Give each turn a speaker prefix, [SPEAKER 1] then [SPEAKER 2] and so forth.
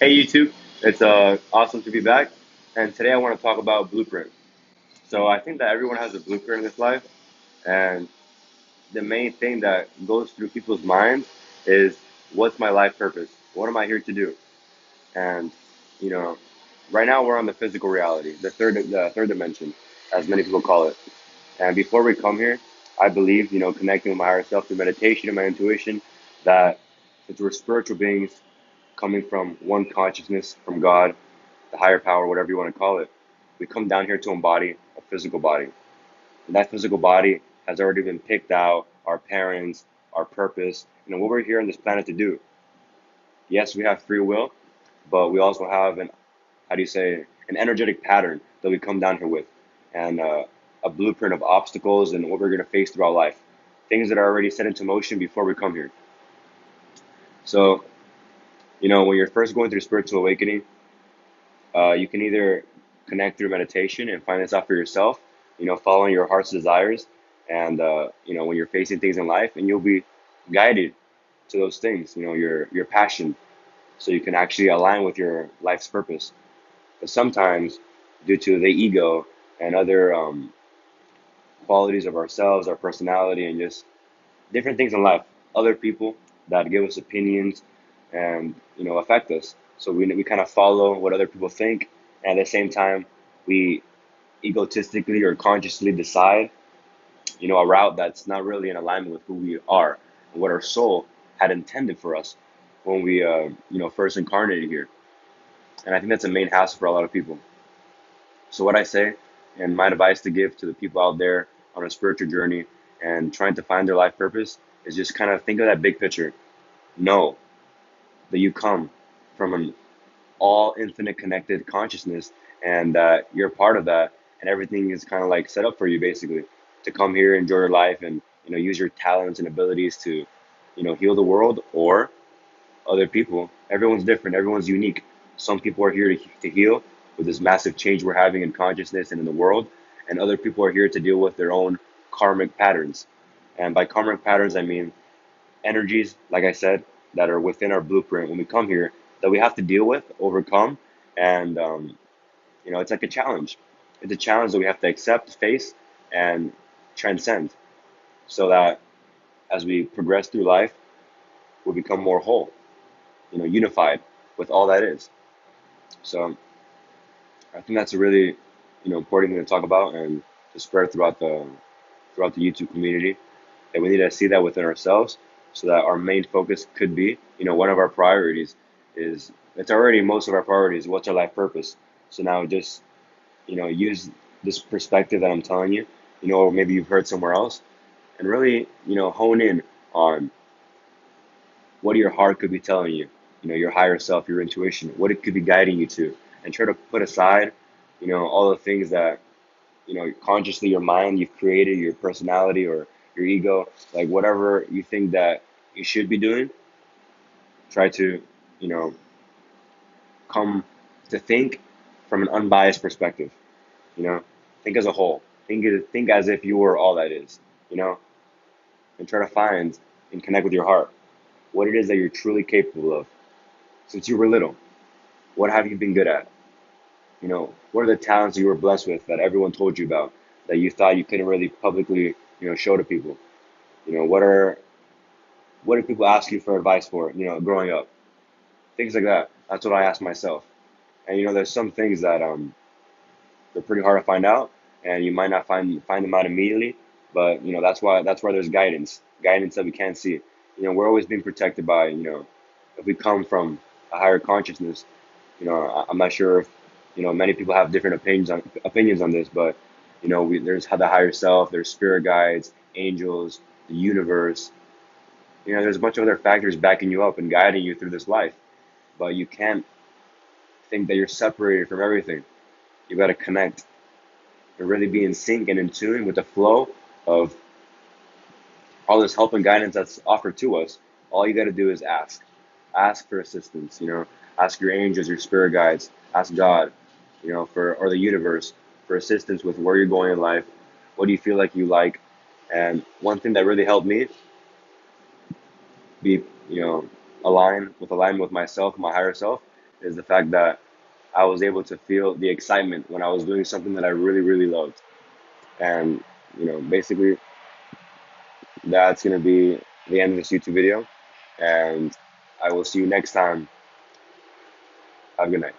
[SPEAKER 1] Hey YouTube, it's awesome to be back. And today I want to talk about blueprint. So I think that everyone has a blueprint in this life, and the main thing that goes through people's minds is what's my life purpose? What am I here to do? And you know, right now we're on the physical reality, the third dimension, as many people call it. And before we come here, I believe, connecting with my higher self through meditation and my intuition, that since we're spiritual beings coming from one consciousness, from God, the higher power, whatever you want to call it, we come down here to embody a physical body. And that physical body has already been picked out, our parents, our purpose, what we're here on this planet to do. Yes, we have free will, but we also have how do you say, an energetic pattern that we come down here with, and a blueprint of obstacles and what we're going to face throughout life. Things that are already set into motion before we come here. So, when you're first going through spiritual awakening, you can either connect through meditation and find this out for yourself, following your heart's desires. And, when you're facing things in life, and you'll be guided to those things, your passion, so you can actually align with your life's purpose. But sometimes, due to the ego and other qualities of ourselves, our personality, and just different things in life, other people that give us opinions and affect us. So we kind of follow what other people think, and at the same time, we egotistically or consciously decide, a route that's not really in alignment with who we are and what our soul had intended for us when we, first incarnated here. And I think that's a main hassle for a lot of people. So what I say, and my advice to give to the people out there on a spiritual journey and trying to find their life purpose, is just kind of think of that big picture. Know that you come from an all infinite connected consciousness, and that you're part of that, and everything is kind of like set up for you basically to come here, enjoy your life, and use your talents and abilities to heal the world or other people. Everyone's different, everyone's unique. Some people are here to heal with this massive change we're having in consciousness and in the world, and other people are here to deal with their own karmic patterns. And by karmic patterns, I mean energies, like I said, that are within our blueprint when we come here, that we have to deal with, overcome, and it's like a challenge. It's a challenge that we have to accept, face, and transcend, so that as we progress through life, we become more whole, unified with all that is. So I think that's a really, important thing to talk about and to spread throughout the YouTube community. And we need to see that within ourselves, so that our main focus could be, one of our priorities is, it's already most of our priorities, what's our life purpose. So now just, use this perspective that I'm telling you, or maybe you've heard somewhere else, and really, hone in on what your heart could be telling you, your higher self, your intuition, what it could be guiding you to, and try to put aside, all the things that, consciously your mind you've created, your personality or your ego, like whatever you think that you should be doing. Try to, you know, come to think from an unbiased perspective. You know, think as a whole. Think as if you were all that is. You know, and try to find and connect with your heart what it is that you're truly capable of. Since you were little, what have you been good at? What are the talents you were blessed with that everyone told you about, that you thought you couldn't really publicly, show to people? What did people ask you for advice for, growing up? Things like that. That's what I ask myself. And there's some things that they're pretty hard to find out, and you might not find them out immediately. But that's why there's guidance that we can't see. We're always being protected by, if we come from a higher consciousness. I'm not sure if many people have different opinions on this, but there's the higher self, there's spirit guides, angels, the universe. There's a bunch of other factors backing you up and guiding you through this life. But you can't think that you're separated from everything. You got to connect and really be in sync and in tune with the flow of all this help and guidance that's offered to us. All you got to do is ask for assistance. Ask your angels, your spirit guides, ask God, or the universe, for assistance with where you're going in life. What do you feel like you like? And one thing that really helped me be, aligned with myself, my higher self, is the fact that I was able to feel the excitement when I was doing something that I really, really loved. And, basically, that's going to be the end of this YouTube video. And I will see you next time. Have a good night.